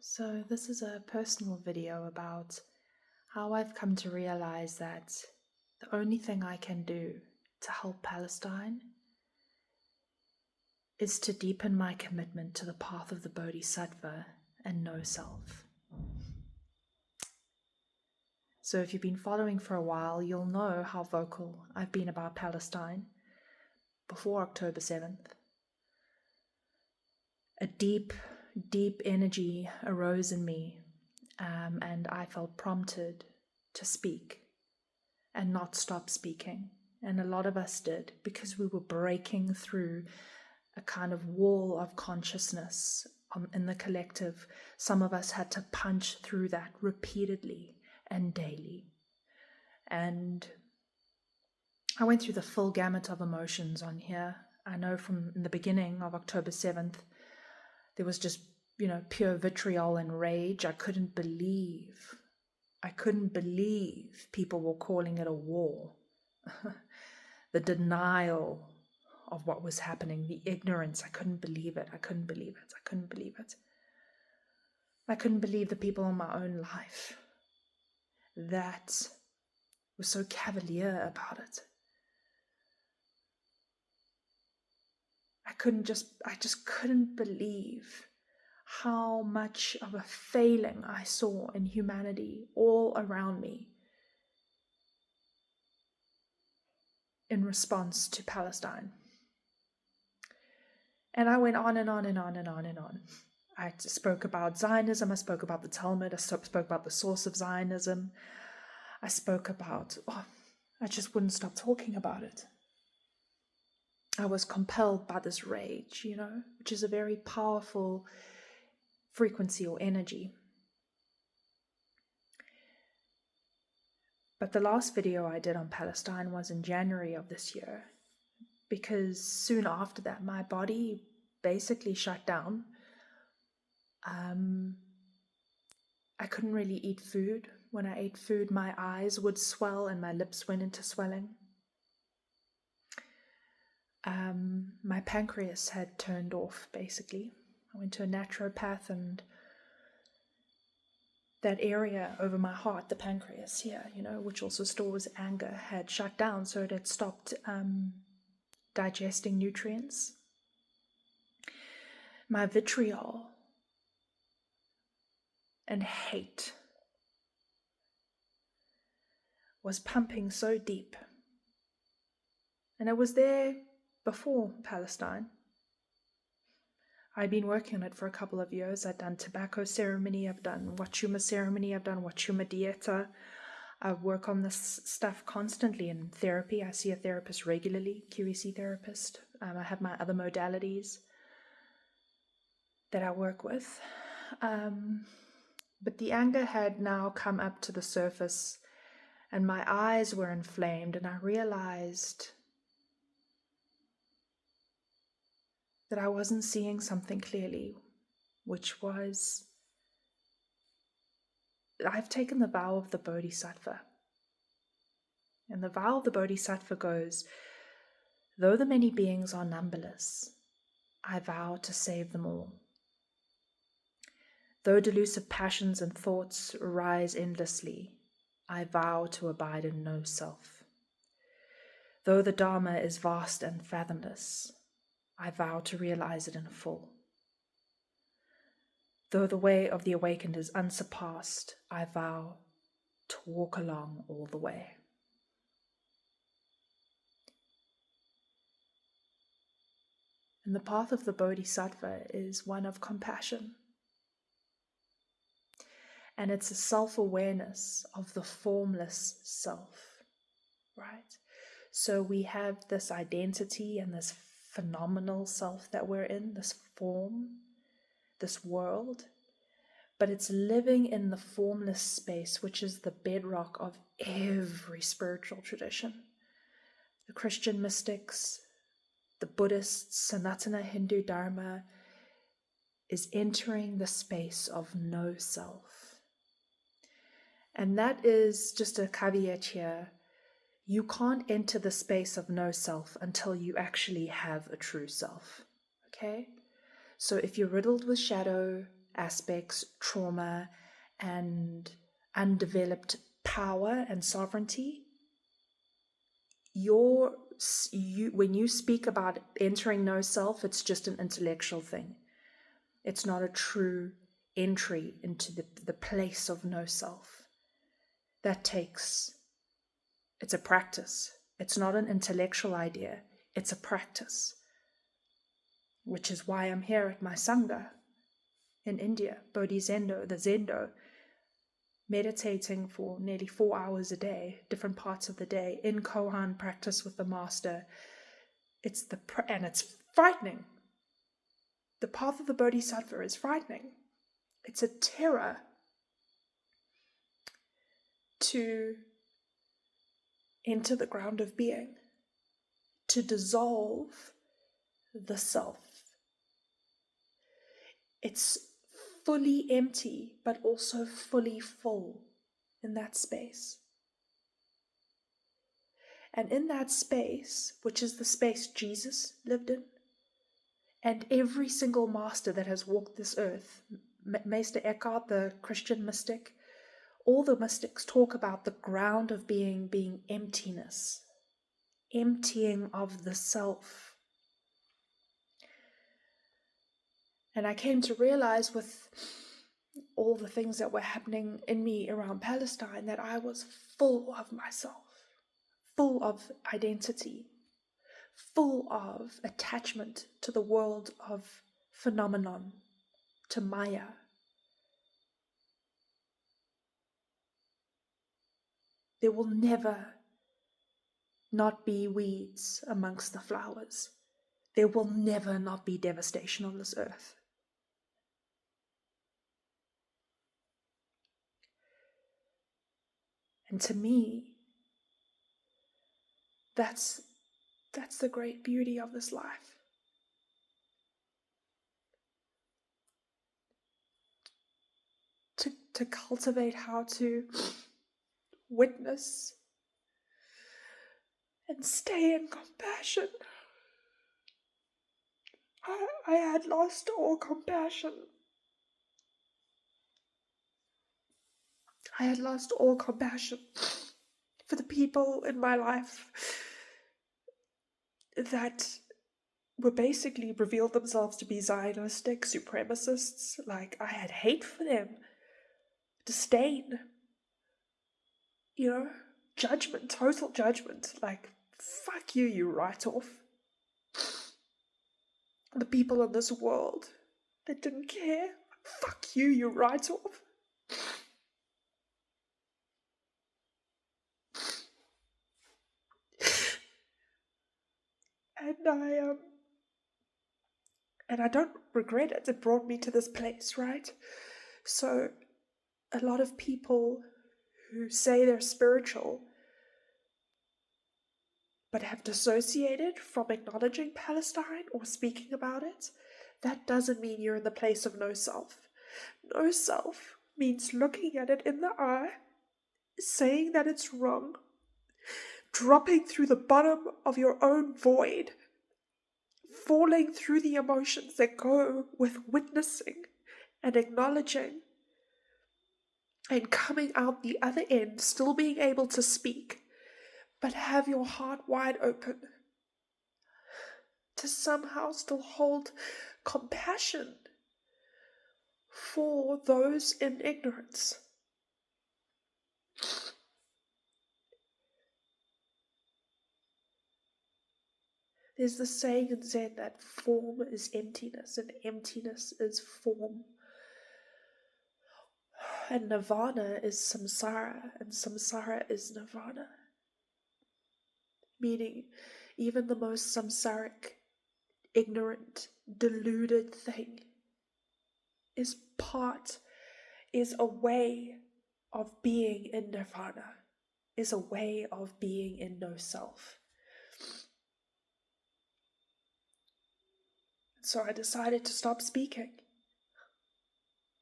So this is a personal video about how I've come to realize that the only thing I can do to help Palestine is to deepen my commitment to the path of the Bodhisattva and no self. So if you've been following for a while, you'll know how vocal I've been about Palestine before October 7th. A deep energy arose in me, and I felt prompted to speak and not stop speaking. And a lot of us did, because we were breaking through a kind of wall of consciousness in the collective. Some of us had to punch through that repeatedly and daily. And I went through the full gamut of emotions on here. I know from the beginning of October 7th, there was just, pure vitriol and rage. I couldn't believe people were calling it a war. The denial of what was happening, the ignorance. I couldn't believe it. I couldn't believe the people in my own life that were so cavalier about it. I just couldn't believe how much of a failing I saw in humanity all around me in response to Palestine. And I went on and on and on and on and on. I spoke about Zionism, I spoke about the Talmud, I spoke about the source of Zionism. I spoke about, I just wouldn't stop talking about it. I was compelled by this rage, which is a very powerful frequency or energy. But the last video I did on Palestine was in January of this year, because soon after that, my body basically shut down. I couldn't really eat food. When I ate food, my eyes would swell and my lips went into swelling. My pancreas had turned off, basically. I went to a naturopath, and that area over my heart, the pancreas here, which also stores anger, had shut down, so it had stopped digesting nutrients. My vitriol and hate was pumping so deep. And it was there before Palestine. I'd been working on it for a couple of years. I'd done tobacco ceremony, I've done Wachuma ceremony, I've done Wachuma dieta. I work on this stuff constantly in therapy. I see a therapist regularly, QEC therapist. I have my other modalities that I work with. But the anger had now come up to the surface, and my eyes were inflamed, and I realized that I wasn't seeing something clearly, which was, I've taken the vow of the Bodhisattva. And the vow of the Bodhisattva goes, though the many beings are numberless, I vow to save them all. Though delusive passions and thoughts rise endlessly, I vow to abide in no self. Though the Dharma is vast and fathomless, I vow to realize it in full. Though the way of the awakened is unsurpassed, I vow to walk along all the way. And the path of the Bodhisattva is one of compassion. And it's a self-awareness of the formless self, right? So we have this identity and this phenomenal self that we're in, this form, this world, but it's living in the formless space, which is the bedrock of every spiritual tradition. The Christian mystics, the Buddhists, Sanatana Hindu Dharma is entering the space of no self. And that is just a caveat here. You can't enter the space of no self until you actually have a true self. Okay? So if you're riddled with shadow aspects, trauma and undeveloped power and sovereignty, when you speak about entering no self, it's just an intellectual thing. It's not a true entry into the place of no self. It's a practice. It's not an intellectual idea. It's a practice. Which is why I'm here at my Sangha in India, Bodhi Zendo, the Zendo, meditating for nearly 4 hours a day, different parts of the day, in Kohan practice with the master. And it's frightening. The path of the Bodhisattva is frightening. It's a terror to enter the ground of being, to dissolve the self. It's fully empty, but also fully full in that space. And in that space, which is the space Jesus lived in, and every single master that has walked this earth, Meister Eckhart, the Christian mystic, all the mystics talk about the ground of being emptiness, emptying of the self. And I came to realize with all the things that were happening in me around Palestine that I was full of myself, full of identity, full of attachment to the world of phenomenon, to Maya. There will never not be weeds amongst the flowers. There will never not be devastation on this earth. And to me, that's the great beauty of this life. To cultivate how to witness and stay in compassion. I had lost all compassion. I had lost all compassion for the people in my life that were basically revealed themselves to be Zionistic supremacists. Like, I had hate for them, disdain, judgment, total judgment. Like, fuck you, you write-off. The people in this world that didn't care, fuck you, you write-off. And I don't regret it. It brought me to this place, right? So a lot of people who say they're spiritual but have dissociated from acknowledging Palestine or speaking about it, that doesn't mean you're in the place of no self. No self means looking at it in the eye, saying that it's wrong, dropping through the bottom of your own void, falling through the emotions that go with witnessing and acknowledging, and coming out the other end, still being able to speak, but have your heart wide open to somehow still hold compassion for those in ignorance. There's the saying in Zen that form is emptiness and emptiness is form. And nirvana is samsara, and samsara is nirvana. Meaning, even the most samsaric, ignorant, deluded thing is a way of being in nirvana, is a way of being in no self. So I decided to stop speaking.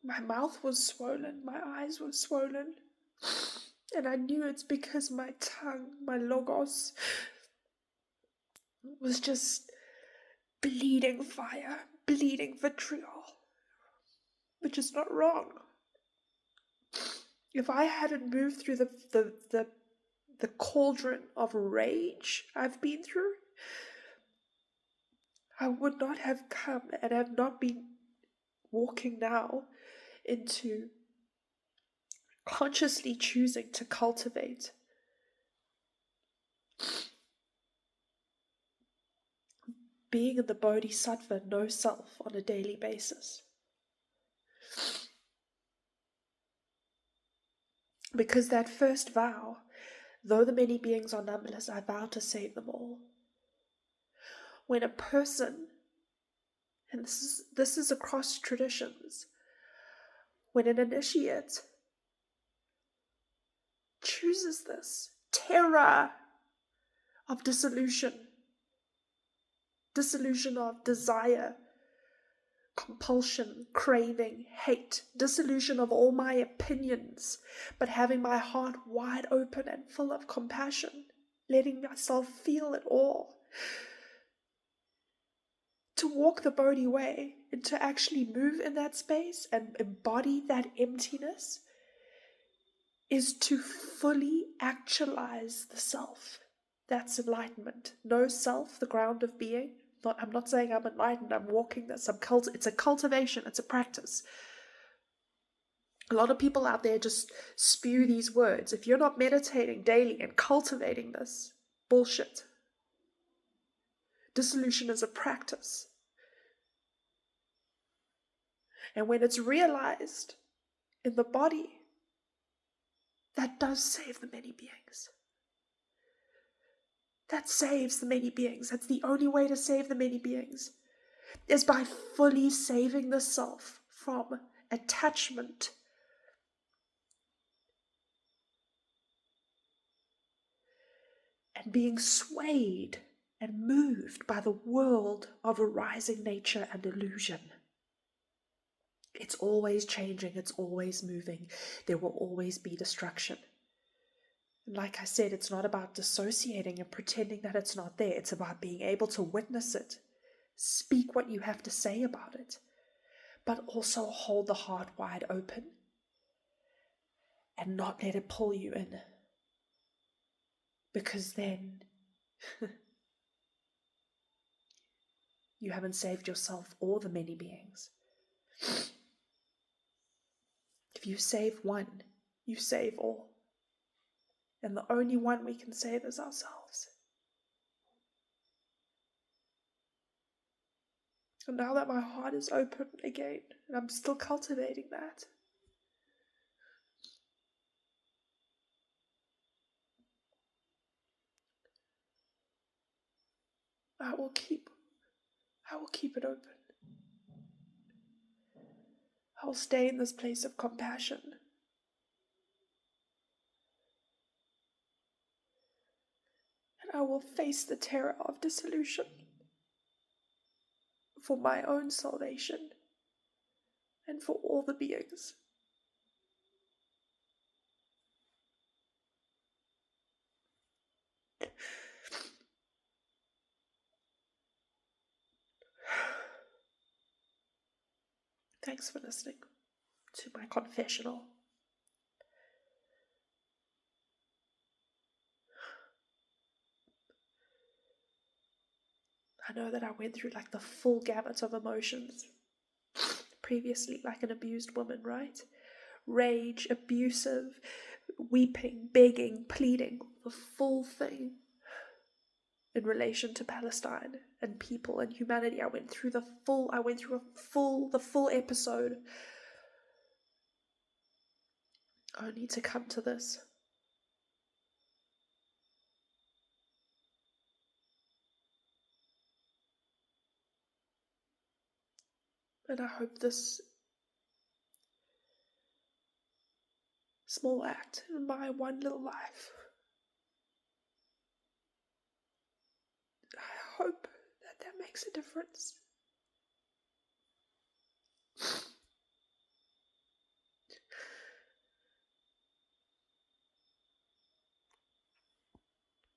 My mouth was swollen, my eyes were swollen, and I knew it's because my tongue, my logos, was just bleeding fire, bleeding vitriol, which is not wrong. If I hadn't moved through the cauldron of rage I've been through, I would not have come and have not been walking now into consciously choosing to cultivate being in the bodhisattva no self on a daily basis. Because that first vow, though the many beings are numberless, I vow to save them all. When a person, and this is across traditions, when an initiate chooses this terror of dissolution of desire, compulsion, craving, hate, dissolution of all my opinions, but having my heart wide open and full of compassion, letting myself feel it all. To walk the Bodhi way and to actually move in that space and embody that emptiness is to fully actualize the self. That's enlightenment. No self, the ground of being. I'm not saying I'm enlightened, I'm walking this. It's a cultivation, it's a practice. A lot of people out there just spew these words. If you're not meditating daily and cultivating this, bullshit. Dissolution is a practice. And when it's realized in the body, that does save the many beings. That saves the many beings. That's the only way to save the many beings, is by fully saving the self from attachment and being swayed and moved by the world of arising nature and illusion. It's always changing, it's always moving. There will always be destruction. Like I said, it's not about dissociating and pretending that it's not there. It's about being able to witness it, speak what you have to say about it, but also hold the heart wide open and not let it pull you in. Because then you haven't saved yourself or the many beings. If you save one, you save all. And the only one we can save is ourselves. And now that my heart is open again, and I'm still cultivating that, I will keep it open. I will stay in this place of compassion. And I will face the terror of dissolution for my own salvation and for all the beings. Thanks for listening to my confessional. I know that I went through like the full gamut of emotions previously, like an abused woman, right? Rage, abusive, weeping, begging, pleading, the full thing in relation to Palestine and people and humanity. I went through the full episode, only to come to this. And I hope this small act in my one little life, I hope that makes a difference.